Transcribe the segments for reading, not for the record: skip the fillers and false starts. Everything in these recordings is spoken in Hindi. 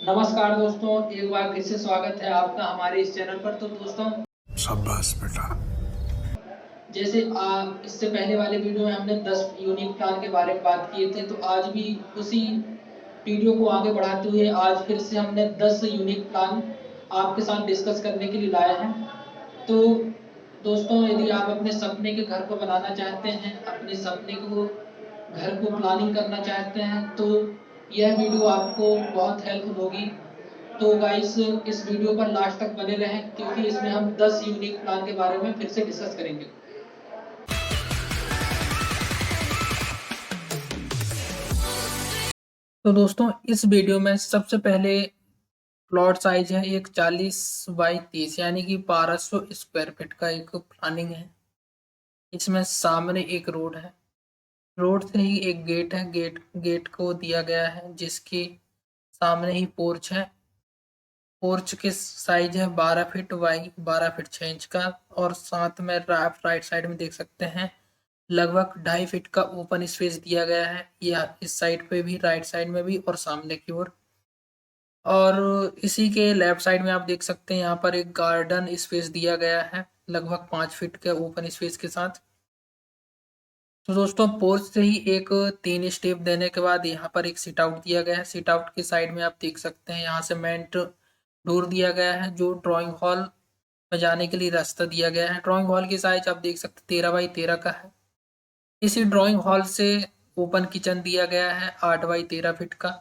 नमस्कार दोस्तों, एक बार फिर से स्वागत है आपका हमारे इस चैनल पर। तो दोस्तों, शाबाश बेटा। जैसे इससे पहले वाले वीडियो में हमने 10 यूनिक प्लान के बारे में बात किए थे, तो आज भी उसी वीडियो को आगे बढ़ाते हुए आज फिर से हमने 10 यूनिक प्लान आपके साथ डिस्कस करने के लिए लाए हैं। तो दोस्तों, यदि आप अपने सपने के घर को बनाना चाहते हैं, अपने सपने को घर को प्लानिंग करना चाहते हैं, तो यह वीडियो आपको बहुत हेल्प होगी। तो गाइस, इस वीडियो पर लास्ट तक बने रहें, क्योंकि इसमें हम 10 यूनिक प्लान के बारे में फिर से डिस्कस करेंगे। तो दोस्तों, इस वीडियो में सबसे पहले प्लॉट साइज है एक 40 बाई 30 यानी कि 1200 स्क्वायर फीट का एक प्लानिंग है। इसमें सामने एक रोड है, रोड से ही एक गेट है, गेट को दिया गया है जिसके सामने ही पोर्च है। पोर्च के साइज है 12 फीट बाई 12 फीट 6 इंच का, और साथ में आप राइट साइड में देख सकते हैं लगभग 2.5 फीट का ओपन स्पेस दिया गया है, या इस साइड पे भी, राइट साइड में भी और सामने की ओर। और इसी के लेफ्ट साइड में आप देख सकते हैं यहाँ पर एक गार्डन स्पेस दिया गया है लगभग 5 फीट के ओपन स्पेस के साथ। तो दोस्तों, पोर्च से ही एक 3 स्टेप देने के बाद यहाँ पर एक सिट आउट दिया गया है। सिट आउट के साइड में आप देख सकते हैं यहाँ से मेन डोर दिया गया है, जो ड्राइंग हॉल में जाने के लिए रास्ता दिया गया है। ड्राइंग हॉल की साइज आप देख सकते हैं 13 बाई 13 का है। इसी ड्राइंग हॉल से ओपन किचन दिया गया है 8 बाई 13 फीट का।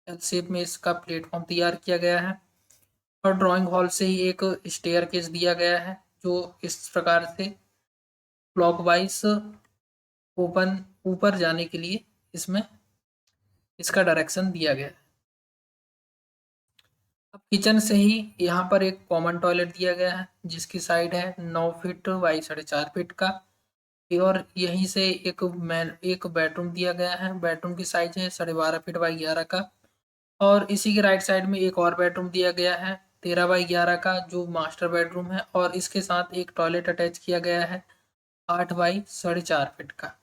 एल शेप में इसका प्लेटफॉर्म तैयार किया गया है, और ड्राइंग हॉल से ही एक स्टेयर केस दिया गया है, जो इस प्रकार से क्लॉकवाइज ओपन ऊपर जाने के लिए इसमें इसका डायरेक्शन दिया गया है। अब किचन से ही यहाँ पर एक कॉमन टॉयलेट दिया गया है जिसकी साइड है 9 फीट बाई 4.5 फीट का, और यहीं से एक बेडरूम दिया गया है। बेडरूम की साइज है 12.5 फीट बाई 11 का, और इसी के राइट साइड में एक और बेडरूम दिया गया है 13 बाई 11 का, जो मास्टर बेडरूम है, और इसके साथ एक टॉयलेट अटैच किया गया है 8 बाई 4.5 फीट का।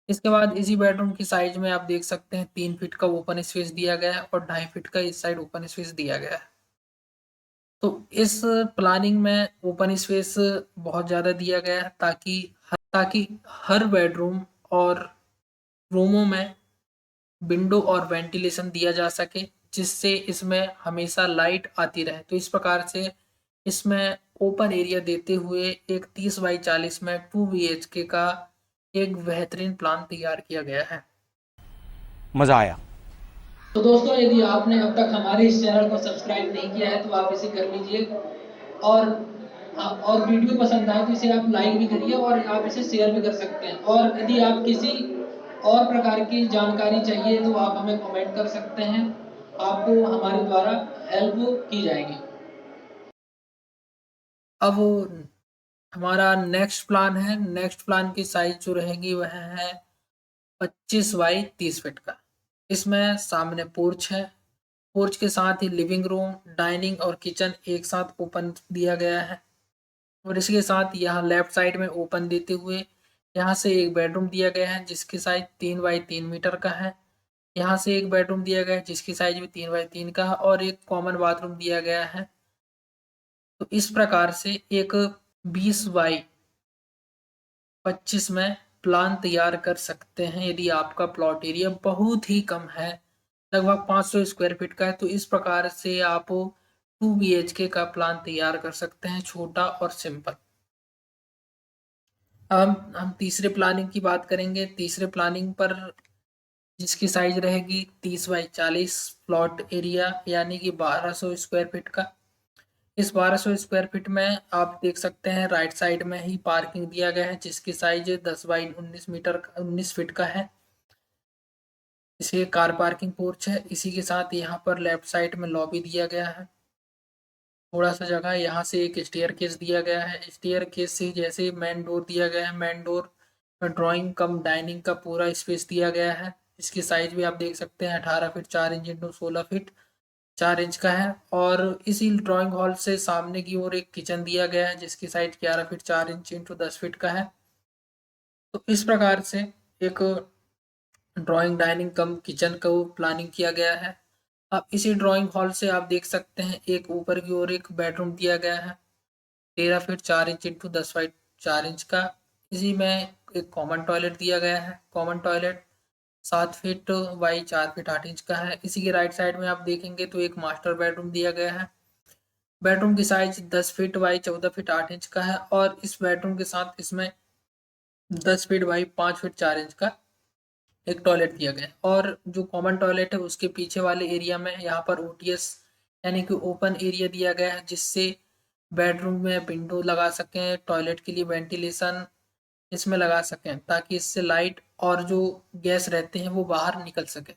इसके बाद इसी बेडरूम की साइज में आप देख सकते हैं 3 फीट का ओपन स्पेस दिया गया है, और 2.5 फीट का इस साइड ओपन स्पेस दिया गया है। तो इस प्लानिंग में ओपन स्पेस बहुत ज़्यादा दिया गया है ताकि हर बेडरूम और रूमों में विंडो और वेंटिलेशन दिया जा सके, जिससे इसमें हमेशा लाइट आती रहे। तो इस प्रकार से इसमें ओपन एरिया देते हुए एक 30 बाई 40 में 2 BHK का एक बेहतरीन प्लान तैयार किया गया है। मजा आया। तो दोस्तों, यदि आपने अब तक हमारे इस चैनल को सब्सक्राइब नहीं किया है, तो आप इसे कर लीजिए, और और वीडियो पसंद आए तो इसे आप लाइक भी करिए, और आप इसे शेयर भी कर सकते हैं। और यदि आप किसी और प्रकार की जानकारी चाहिए, तो आप हमें कमेंट कर सकते हैं, आपको हमारे द्वारा हेल्प की जाएगी। अब हमारा नेक्स्ट प्लान है। नेक्स्ट प्लान की साइज जो रहेगी वह है 25 बाई 30 फीट का। इसमें सामने पोर्च है, पोर्च के साथ ही लिविंग रूम, डाइनिंग और किचन एक साथ ओपन दिया गया है, और इसके साथ यहाँ लेफ्ट साइड में ओपन देते हुए यहाँ से एक बेडरूम दिया गया है जिसकी साइज 3 बाई 3 मीटर का है। यहाँ से एक बेडरूम दिया गया है जिसकी साइज भी 3 बाई 3 का है, और एक कॉमन बाथरूम दिया गया है। तो इस प्रकार से एक 20 बाई 25 में प्लान तैयार कर सकते हैं यदि आपका प्लॉट एरिया बहुत ही कम है, लगभग 500 स्क्वायर फीट का है। तो इस प्रकार से आप 2 BHK का प्लान तैयार कर सकते हैं, छोटा और सिंपल। अब हम तीसरे प्लानिंग की बात करेंगे। तीसरे प्लानिंग पर जिसकी साइज रहेगी 30 बाई 40 प्लॉट एरिया यानी कि 1200 स्क्वायर फीट का। इस 1200 स्क्वायर फीट में आप देख सकते हैं राइट साइड में ही पार्किंग दिया गया है जिसकी साइज 10 बाई 19 फीट का है। इसे कार पार्किंग पोर्च है। इसी के साथ यहाँ पर लेफ्ट साइड में लॉबी दिया गया है, थोड़ा सा जगह। यहाँ से एक स्टेयर केस दिया गया है, स्टेयर केस से जैसे मेन डोर दिया गया है, मेन डोर में ड्राइंग कम डाइनिंग का पूरा स्पेस दिया गया है। इसकी साइज भी आप देख सकते हैं 18 feet 4 inch into 16 feet 4 inch का है। और इसी ड्राइंग हॉल से सामने की ओर एक किचन दिया गया है जिसकी size 11 feet 4 inch into 10 feet का है। तो इस प्रकार से एक ड्राइंग डाइनिंग कम किचन को प्लानिंग किया गया है। अब इसी ड्राइंग हॉल से आप देख सकते हैं एक ऊपर की ओर एक बेडरूम दिया गया है 13 feet 4 inch into 10 feet 4 inch का। इसी में एक कॉमन टॉयलेट दिया गया है। Common toilet 7 feet by 4 feet 8 inch का है। इसी के राइट साइड में आप देखेंगे तो एक मास्टर बेडरूम दिया गया है। बेडरूम की size 10 feet by 14 feet 8 inch का है और इस बेडरूम के साथ इसमें 10 फीट बाई 5 फीट 4 इंच का एक टॉयलेट दिया गया है। और जो कॉमन टॉयलेट है उसके पीछे वाले एरिया में यहाँ पर ओटीएस यानी कि ओपन एरिया दिया गया है, जिससे बेडरूम में विंडो लगा सकें, टॉयलेट के लिए वेंटिलेशन इसमें लगा सकें, ताकि इससे लाइट और जो गैस रहते हैं वो बाहर निकल सके।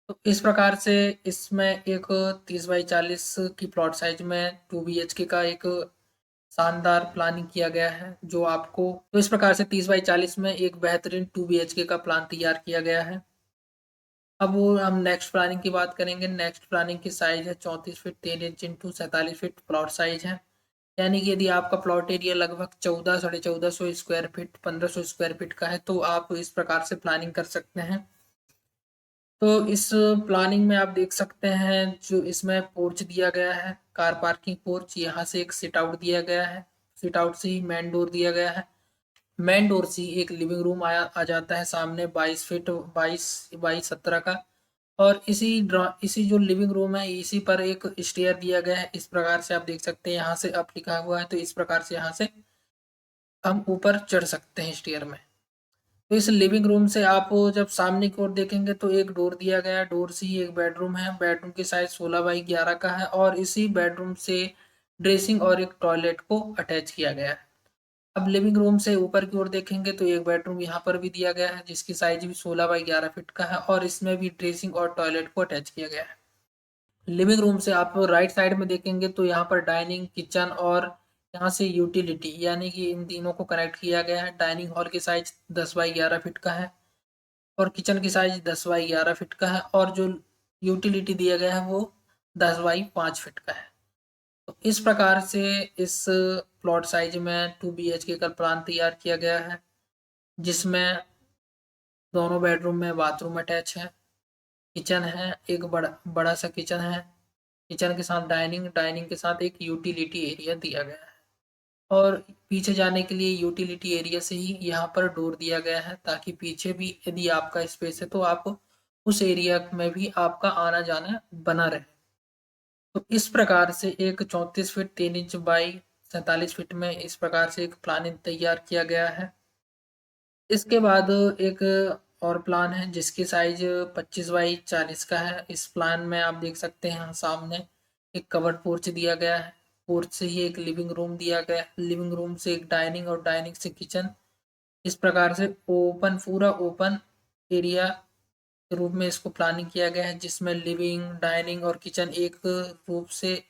तो इस प्रकार से इसमें एक 30 बाई 40 की प्लॉट साइज में 2 BHK का एक शानदार प्लानिंग किया गया है, जो आपको तो इस प्रकार से 30 बाई 40 में एक बेहतरीन 2 BHK का प्लान तैयार किया गया है। अब वो हम नेक्स्ट प्लानिंग की बात करेंगे। नेक्स्ट प्लानिंग की साइज है 34 feet 3 inch into 47 feet plot size है। यानी कि यदि आपका प्लॉट एरिया लगभग 14 साढ़े 1400 स्क्वायर फीट 1500 स्क्वायर फीट का है तो आप इस प्रकार से प्लानिंग कर सकते हैं। तो इस प्लानिंग में आप देख सकते हैं जो इसमें पोर्च दिया गया है, कार पार्किंग पोर्च। यहाँ से एक सिट आउट दिया गया है, सिट आउट से ही मेन डोर दिया गया है। मेन डोर से ही एक लिविंग रूम आ जाता है सामने 22 फीट 22 बाई 17 का। और इसी जो लिविंग रूम है इसी पर एक स्टेयर दिया गया है। इस प्रकार से आप देख सकते हैं यहाँ से अप लिखा हुआ है, तो इस प्रकार से यहाँ से हम ऊपर चढ़ सकते हैं स्टेयर में। तो इस लिविंग रूम से आप जब सामने की ओर देखेंगे तो एक डोर दिया गया है, डोर से ही एक बेडरूम है। बेडरूम की साइज 16 बाई 11 का है और इसी बेडरूम से ड्रेसिंग और एक टॉयलेट को अटैच किया गया है। अब लिविंग रूम से ऊपर की ओर देखेंगे तो एक बेडरूम यहाँ पर भी दिया गया है, जिसकी साइज भी 16 बाई 11 फीट का है और इसमें भी ड्रेसिंग और टॉयलेट को अटैच किया गया है। लिविंग रूम से आप राइट साइड में देखेंगे तो यहाँ पर डाइनिंग किचन और यहाँ से यूटिलिटी यानी कि इन तीनों को कनेक्ट किया गया है। डाइनिंग हॉल की साइज 10 बाई 11 फीट का है और किचन की साइज 10 बाई 11 फीट का है और जो यूटिलिटी दिया गया है वो 10 बाई 5 फीट का है। तो इस प्रकार से इस प्लॉट साइज में 2 BHK का प्लान तैयार किया गया है, जिसमें दोनों बेडरूम में बाथरूम अटैच है, किचन है, एक बड़ा बड़ा सा किचन है, किचन के साथ डाइनिंग, डाइनिंग के साथ एक यूटिलिटी एरिया दिया गया है और पीछे जाने के लिए यूटिलिटी एरिया से ही यहाँ पर डोर दिया गया है, ताकि पीछे भी यदि आपका स्पेस है तो आप उस एरिया में भी आपका आना जाना बना रहे। तो इस प्रकार से एक 34 फीट 3 इंच बाई 47 फीट में इस प्रकार से एक प्लानिंग तैयार किया गया है। इसके बाद एक और प्लान है जिसकी साइज 25 बाई 40 का है। इस प्लान में आप देख सकते हैं सामने एक कवर्ड पोर्च दिया गया है, पोर्च से ही एक लिविंग रूम दिया गया है, लिविंग रूम से एक डाइनिंग और डाइनिंग से किचन। इस प्रकार से ओपन पूरा ओपन एरिया के रूप में इसको प्लानिंग किया गया है, जिसमें लिविंग डाइनिंग और किचन एक रूप से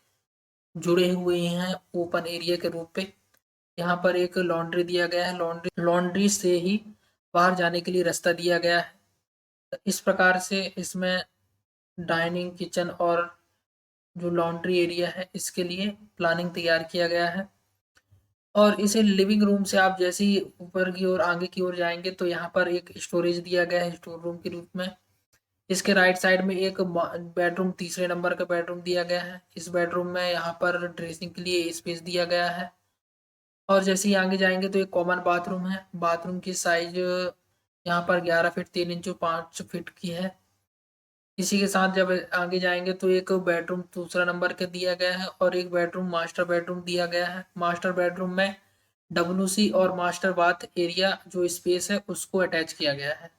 जुड़े हुए हैं ओपन एरिया के रूप पे। यहाँ पर एक लॉन्ड्री दिया गया है, लॉन्ड्री लॉन्ड्री से ही बाहर जाने के लिए रास्ता दिया गया है। तो इस प्रकार से इसमें डाइनिंग किचन और जो लॉन्ड्री एरिया है इसके लिए प्लानिंग तैयार किया गया है। और इसे लिविंग रूम से आप जैसे ही ऊपर की ओर आगे की ओर जाएंगे तो यहाँ पर एक स्टोरेज दिया गया है स्टोर रूम के रूप में। इसके राइट साइड में एक बेडरूम तीसरे नंबर का बेडरूम दिया गया है। इस बेडरूम में यहाँ पर ड्रेसिंग के लिए स्पेस दिया गया है और जैसे ही आगे जाएंगे तो एक कॉमन बाथरूम है। बाथरूम की साइज यहाँ पर 11 फीट 3 इंच 5 फीट की है। इसी के साथ जब आगे जाएंगे तो एक बेडरूम दूसरा नंबर का दिया गया है और एक बेडरूम मास्टर बेडरूम दिया गया है। मास्टर बेडरूम में WC और मास्टर बाथ एरिया जो स्पेस है उसको अटैच किया गया है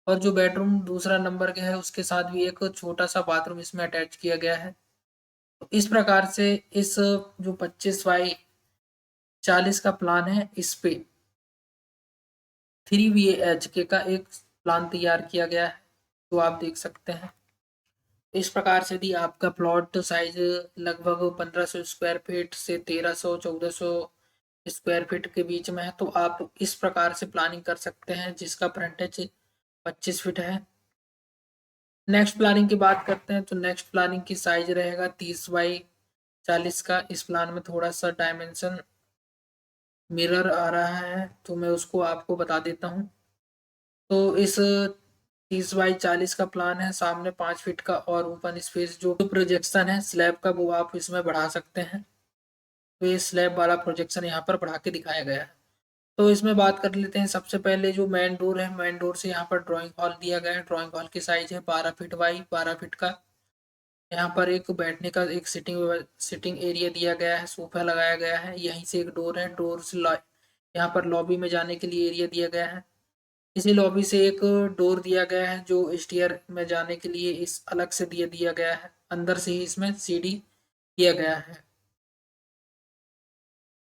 और जो बेडरूम दूसरा नंबर का है उसके साथ भी एक छोटा सा बाथरूम इसमें अटैच किया गया है। तो इस प्रकार से इस जो 25 बाई 40 का प्लान है इस पे 3 BHK का एक प्लान तैयार किया गया है, तो आप देख सकते हैं। इस प्रकार से यदि आपका प्लॉट साइज लगभग 1500 स्क्वायर फीट से 1300 1400 स्क्वायर फीट के बीच में है तो आप इस प्रकार से प्लानिंग कर सकते हैं, जिसका फ्रंटेज 25 फीट है। नेक्स्ट प्लानिंग की बात करते हैं तो नेक्स्ट प्लानिंग की साइज रहेगा 30 बाई 40 का। इस प्लान में थोड़ा सा डायमेंशन मिरर आ रहा है तो मैं उसको आपको बता देता हूँ। तो इस 30 बाई 40 का प्लान है। सामने 5 फीट का और ओपन स्पेस जो प्रोजेक्शन है स्लैब का वो आप इसमें बढ़ा सकते हैं। तो ये स्लैब वाला प्रोजेक्शन यहाँ पर बढ़ा के दिखाया गया है। तो इसमें बात कर लेते हैं। सबसे पहले जो मेन डोर है, मेन डोर से यहाँ पर ड्राइंग हॉल दिया गया है। ड्राइंग हॉल की साइज है 12 फीट बाई 12 फीट का। यहाँ पर एक बैठने का एक सिटिंग एरिया दिया गया है, सोफा लगाया गया है। यहीं से एक डोर है, डोर से यहाँ पर लॉबी में जाने के लिए एरिया दिया गया है। इसी लॉबी से एक डोर दिया गया है जो स्टेयर में जाने के लिए इस अलग से दिया दिया गया है। अंदर से ही इसमें सीढ़ी दिया गया है।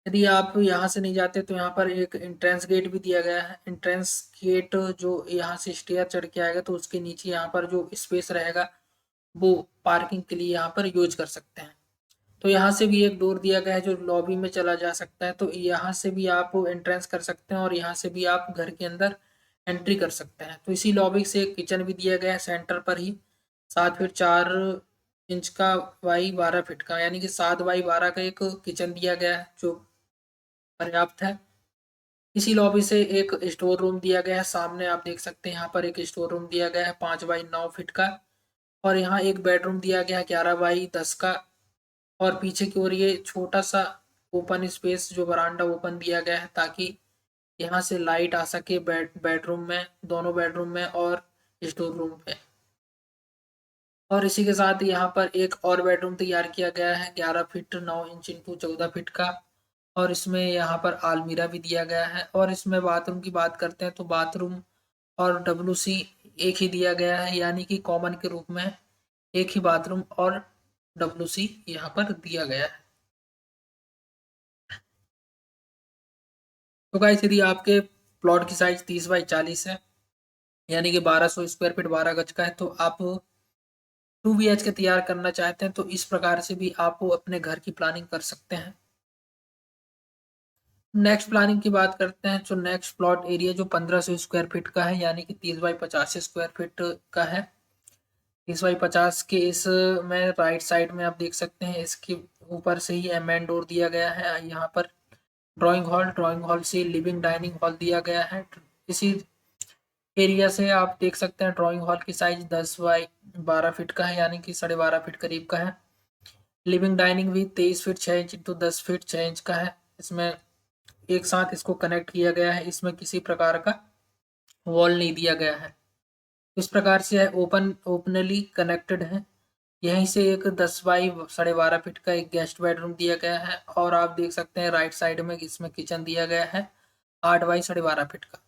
यदि आप यहाँ से नहीं जाते तो यहाँ पर एक एंट्रेंस गेट भी दिया गया है। एंट्रेंस गेट जो यहाँ से स्टेयर चढ़ के आएगा तो उसके नीचे यहाँ पर जो स्पेस रहेगा वो पार्किंग के लिए यहाँ पर यूज कर सकते हैं। तो यहाँ से भी एक डोर दिया गया है जो लॉबी में चला जा सकता है। तो यहाँ से भी आप एंट्रेंस कर सकते हैं और यहाँ से भी आप घर के अंदर एंट्री कर सकते हैं। तो इसी लॉबी से एक किचन भी दिया गया है सेंटर पर ही, 7 फीट 4 इंच का बाई 12 फीट का, यानी कि 7 बाई 12 का एक किचन दिया गया है जो पर्याप्त है। इसी लॉबी से एक स्टोर रूम दिया गया है। सामने आप देख सकते हैं यहाँ पर एक स्टोर रूम दिया गया है 5 बाई 9 फीट का। और यहाँ एक बेडरूम दिया गया है 11 बाई 10 का। और पीछे की ओर ये छोटा सा ओपन स्पेस जो बरामदा ओपन दिया गया है ताकि यहाँ से लाइट आ सके बेडरूम में, दोनों बेडरूम में और स्टोर रूम पे। और इसी के साथ यहाँ पर एक और बेडरूम तैयार किया गया है 11 फीट 9 इंच इंटू 14 फीट का। और इसमें यहाँ पर आलमीरा भी दिया गया है। और इसमें बाथरूम की बात करते हैं तो बाथरूम और WC एक ही दिया गया है, यानी कि कॉमन के रूप में एक ही बाथरूम और WC यहाँ पर दिया गया है। तो गाइस यदि आपके प्लॉट की साइज 30 बाई 40 है, यानी कि 1200 स्क्वायर फीट 12 गज का है, तो आप 2 BHK तैयार करना चाहते हैं तो इस प्रकार से भी आप अपने घर की प्लानिंग कर सकते हैं। नेक्स्ट प्लानिंग की बात करते हैं तो नेक्स्ट प्लॉट एरिया जो 1500 स्क्वायर फीट का है, यानी कि 30 बाई 50 स्क्वायर फीट का है। 30 बाई 50 के इस में राइट साइड में आप देख सकते हैं इसके ऊपर से ही मेन डोर दिया गया है। यहाँ पर ड्राइंग हॉल से लिविंग डाइनिंग हॉल दिया गया है। इसी एरिया से आप देख सकते हैं ड्राइंग हॉल की साइज 10 बाई 12 फीट का है, यानी कि 12.5 फीट करीब का है। लिविंग डाइनिंग भी 23 feet 6 inch into 10 feet 6 inch का है। इसमें एक साथ इसको कनेक्ट किया गया है, इसमें किसी प्रकार का वॉल नहीं दिया गया है। इस प्रकार से ओपनली कनेक्टेड है। यहीं से एक 10 बाई 12.5 फीट का एक गेस्ट बेडरूम दिया गया है। और आप देख सकते हैं राइट साइड में इसमें किचन दिया गया है 8 बाई 12.5 फीट का।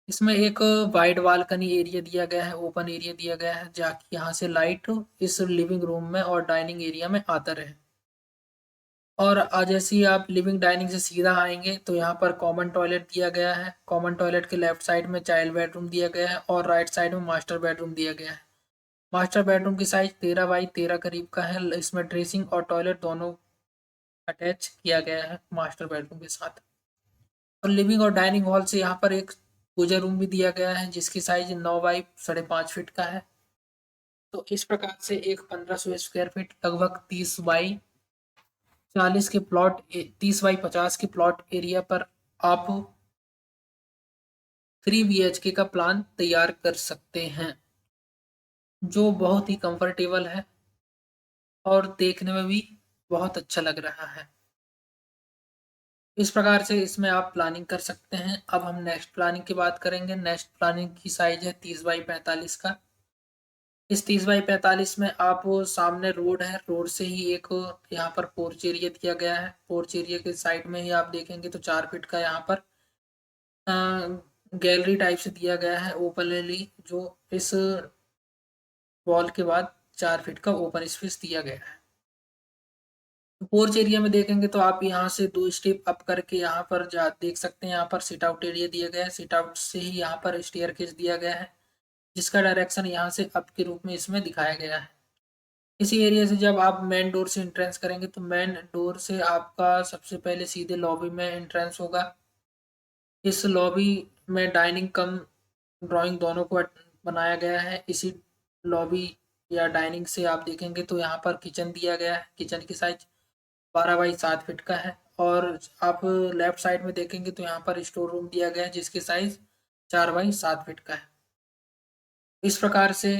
इसमें एक वाइड बालकनी एरिया दिया गया है, ओपन एरिया दिया गया है जाकि यहाँ से लाइट इस लिविंग रूम में और डाइनिंग एरिया में आता रहे। और जैसे ही आप लिविंग डाइनिंग से सीधा आएंगे तो यहाँ पर कॉमन टॉयलेट दिया गया है। कॉमन टॉयलेट के लेफ्ट साइड में चाइल्ड बेडरूम दिया गया है और राइट साइड में मास्टर बेडरूम दिया गया है। मास्टर बेडरूम की साइज 13 बाई 13 करीब का है। इसमें ड्रेसिंग और टॉयलेट दोनों अटैच किया गया है मास्टर बेडरूम के साथ। और लिविंग और डाइनिंग हॉल से यहाँ पर एक पूजा रूम भी दिया गया है जिसकी साइज 9 बाई 5.5 फीट का है। तो इस प्रकार से एक 1500 स्क्वायर फीट लगभग 30 बाई 50 के प्लॉट एरिया पर आप 3 BHK का प्लान तैयार कर सकते हैं, जो बहुत ही कंफर्टेबल है और देखने में भी बहुत अच्छा लग रहा है। इस प्रकार से इसमें आप प्लानिंग कर सकते हैं। अब हम नेक्स्ट प्लानिंग की बात करेंगे। नेक्स्ट प्लानिंग की साइज है 30 बाई 45 का। इस 30 बाई 45 में आप सामने रोड है, रोड से ही एक यहाँ पर पोर्च एरिया दिया गया है। पोर्च एरिया के साइड में ही आप देखेंगे तो 4 फीट का यहाँ पर गैलरी टाइप से दिया गया है ओपनली, जो इस वॉल के बाद 4 फीट का ओपन स्पेस दिया गया है। पोर्च एरिया में देखेंगे तो आप यहाँ से 2 स्टेप अप करके यहाँ पर जा देख सकते हैं। यहाँ पर सिट आउट एरिया दिया गया है। सिट आउट से ही यहाँ पर स्टेयरकेस दिया गया है जिसका डायरेक्शन यहाँ से अप के रूप में इसमें दिखाया गया है। इसी एरिया से जब आप मेन डोर से एंट्रेंस करेंगे तो मेन डोर से आपका सबसे पहले सीधे लॉबी में एंट्रेंस होगा। इस लॉबी में डाइनिंग कम ड्राइंग दोनों को बनाया गया है। इसी लॉबी या डाइनिंग से आप देखेंगे तो यहाँ पर किचन दिया गया है। किचन की साइज 12 बाई 7 फीट का है। और आप लेफ्ट साइड में देखेंगे तो यहाँ पर स्टोर रूम दिया गया है जिसकी साइज 4 बाई 7 फीट का है। इस प्रकार से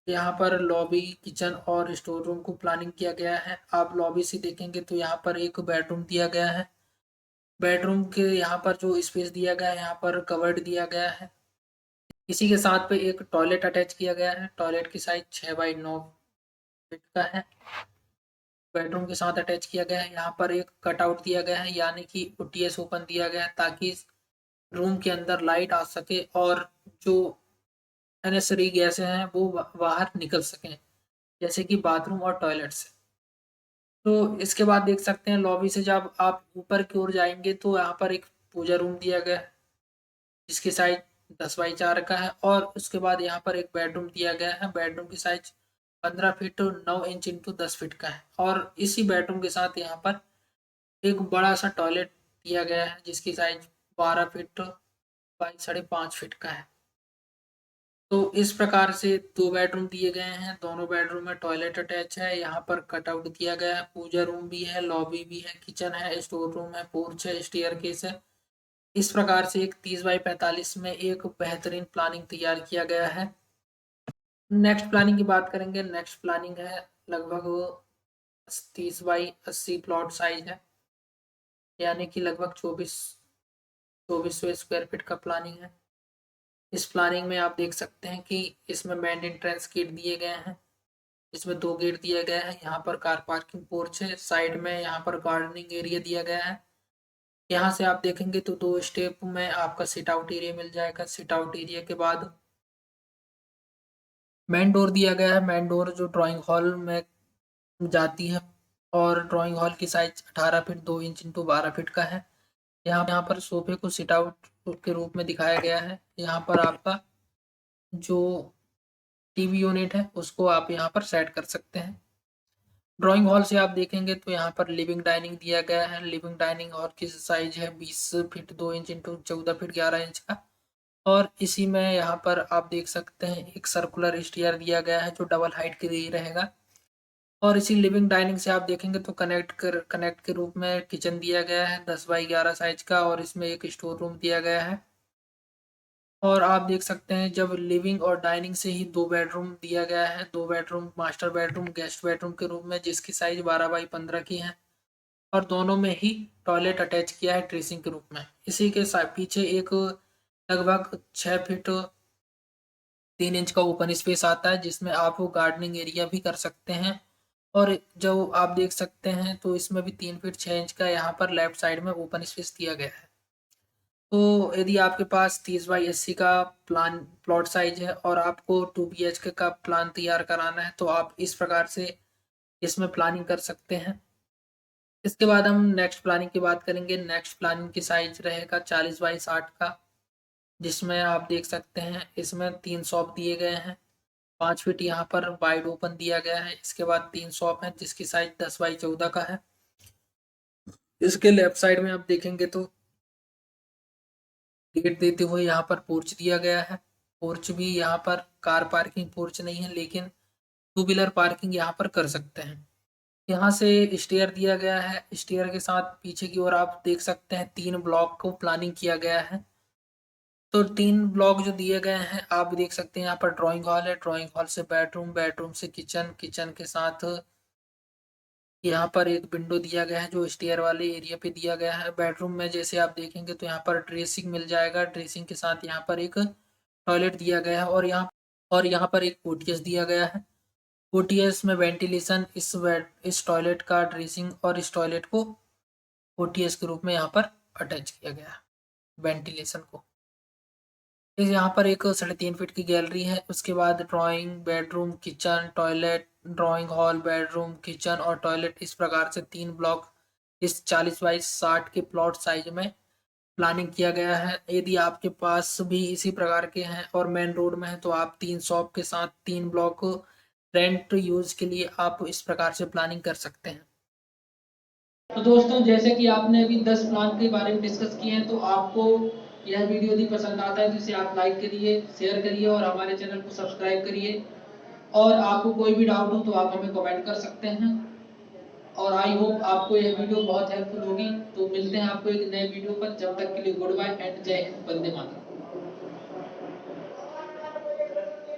यहाँ पर लॉबी, किचन और स्टोर रूम को प्लानिंग किया गया है। आप लॉबी से देखेंगे तो यहाँ पर एक बेडरूम दिया गया है। बेडरूम के यहाँ पर जो स्पेस दिया गया है, यहाँ पर कवर्ड दिया गया है। इसी के साथ पे एक टॉयलेट अटैच किया गया है। टॉयलेट की साइज 6x9 फीट का है। बेडरूम के साथ अटैच किया गया है। यहाँ पर एक कटआउट दिया गया है, यानी कि ओटीएस ओपन दिया गया है, ताकि रूम के अंदर लाइट आ सके और जो अननेसेसरी गैसें हैं वो बाहर निकल सकें, जैसे कि बाथरूम और टॉयलेट से। तो इसके बाद देख सकते हैं लॉबी से जब आप ऊपर की ओर जाएंगे तो यहाँ पर एक पूजा रूम दिया गया है, जिसकी साइज 10x4 का है। और उसके बाद यहाँ पर एक बेडरूम दिया गया है। बेडरूम की size 15 feet 9 inch into 10 feet का है। और इसी बेडरूम के साथ यहाँ पर एक बड़ा सा टॉयलेट दिया गया है, जिसकी साइज 12 फीट बाई 5.5 फीट का है। तो इस प्रकार से 2 बेडरूम दिए गए हैं। दोनों बेडरूम में टॉयलेट अटैच है। यहाँ पर कटआउट दिया गया है। पूजा रूम भी है, लॉबी भी है, किचन है, स्टोर रूम है, पोर्च है, स्टेयरकेस है। इस प्रकार से एक 30x45 में एक बेहतरीन प्लानिंग तैयार किया गया है। नेक्स्ट प्लानिंग की बात करेंगे। नेक्स्ट प्लानिंग है लगभग 30x80 प्लॉट साइज है, यानी कि लगभग 2400 स्क्वायर फीट का प्लानिंग है। इस प्लानिंग में आप देख सकते हैं कि इसमें मेन एंट्रेंस गेट दिए गए हैं। इसमें 2 गेट दिया गया है। यहाँ पर कार पार्किंग पोर्च है। साइड में यहाँ पर गार्डनिंग एरिया दिया गया है। यहाँ से आप देखेंगे तो 2 स्टेप में आपका सिट आउट एरिया मिल जाएगा। सिट आउट एरिया के बाद मेन डोर दिया गया है। मेन डोर जो ड्राइंग हॉल में जाती है, और ड्राइंग हॉल की size 18 feet 2 inch into 12 feet का है। यहाँ पर सोफे को सिट आउट के रूप में दिखाया गया है। यहाँ पर आपका जो टीवी यूनिट है उसको आप यहाँ पर सेट कर सकते हैं। ड्राइंग हॉल से आप देखेंगे तो यहाँ पर लिविंग डाइनिंग दिया गया है। लिविंग डाइनिंग हॉल की साइज है 20 feet 2 inch into 14 feet 11 inch का। और इसी में यहाँ पर आप देख सकते हैं एक सर्कुलर स्टेयर दिया गया है, जो डबल हाइट के लिए रहेगा। और इसी लिविंग डाइनिंग से आप देखेंगे तो कनेक्ट के रूप में किचन दिया गया है 10x11 साइज का, और इसमें एक स्टोर रूम दिया गया है। और आप देख सकते हैं जब लिविंग और डाइनिंग से ही 2 बेडरूम दिया गया है। 2 bedroom master bedroom, guest bedroom के रूप में, जिसकी साइज 12x15 की है। और दोनों में ही टॉयलेट अटैच किया है ड्रेसिंग के रूप में। इसी के पीछे एक लगभग 6 फीट 3 इंच का ओपन स्पेस आता है, जिसमें आप वो गार्डनिंग एरिया भी कर सकते हैं। और जो आप देख सकते हैं तो इसमें भी 3 फीट 6 इंच का यहाँ पर लेफ्ट साइड में ओपन स्पेस दिया गया है। तो यदि आपके पास 30x80 का प्लॉट साइज है और आपको 2 BHK का प्लान तैयार कराना है, तो आप इस प्रकार से इसमें प्लानिंग कर सकते हैं। इसके बाद हम नेक्स्ट प्लानिंग की बात करेंगे। नेक्स्ट प्लानिंग की साइज रहेगा 40x60 का, जिसमें आप देख सकते हैं इसमें 3 शॉप दिए गए हैं। 5 फीट यहाँ पर वाइड ओपन दिया गया है। इसके बाद 3 शॉप है, जिसकी साइज 10x14 का है। इसके लेफ्ट साइड में आप देखेंगे तो गेट देते हुए यहाँ पर पोर्च दिया गया है। पोर्च भी यहाँ पर कार पार्किंग पोर्च नहीं है, लेकिन 2 व्हीलर पार्किंग यहाँ पर कर सकते हैं। यहाँ से स्टेयर दिया गया है। स्टेयर के साथ पीछे की ओर आप देख सकते हैं 3 ब्लॉक को प्लानिंग किया गया है। तो 3 ब्लॉक जो दिए गए हैं आप देख सकते हैं। यहाँ पर ड्राइंग हॉल है, ड्राइंग हॉल से बेडरूम, बेडरूम से किचन, किचन के साथ यहाँ पर एक विंडो दिया गया है जो स्टेयर वाले एरिया पे दिया गया है। बेडरूम में जैसे आप देखेंगे तो यहाँ पर ड्रेसिंग मिल जाएगा। ड्रेसिंग के साथ यहाँ पर एक टॉयलेट दिया गया है, और यहाँ पर एक ओटीएस दिया गया है। ओटीएस में वेंटिलेशन इस टॉयलेट का ड्रेसिंग और इस टॉयलेट को ओटीएस के रूप में यहाँ पर अटैच किया गया है वेंटिलेशन को। इस यहाँ पर एक 3.5 फीट की गैलरी है। उसके बाद drawing, bedroom, kitchen, toilet, drawing hall, bedroom, kitchen और टॉयलेट, इस प्रकार से 3 ब्लॉक इस 40x60 के प्लॉट साइज में प्लानिंग किया गया है। यदि आपके पास भी इसी प्रकार के हैं और मेन रोड में है, तो आप 3 शॉप के साथ 3 ब्लॉक रेंट यूज के लिए आप इस प्रकार से प्लानिंग कर सकते हैं। तो दोस्तों, जैसे कि आपने अभी 10 प्लान के बारे में डिस्कस किए हैं, तो आपको यह वीडियो यदि पसंद आता है तो इसे आप लाइक करिए, शेयर करिए और हमारे चैनल को सब्सक्राइब करिए। और आपको कोई भी डाउट हो तो आप हमें कमेंट कर सकते हैं। और आई होप आपको यह वीडियो बहुत हेल्पफुल होगी। तो मिलते हैं आपको एक नए वीडियो पर। जब तक के लिए गुड बाय एंड जय हिंद, वंदे मातरम।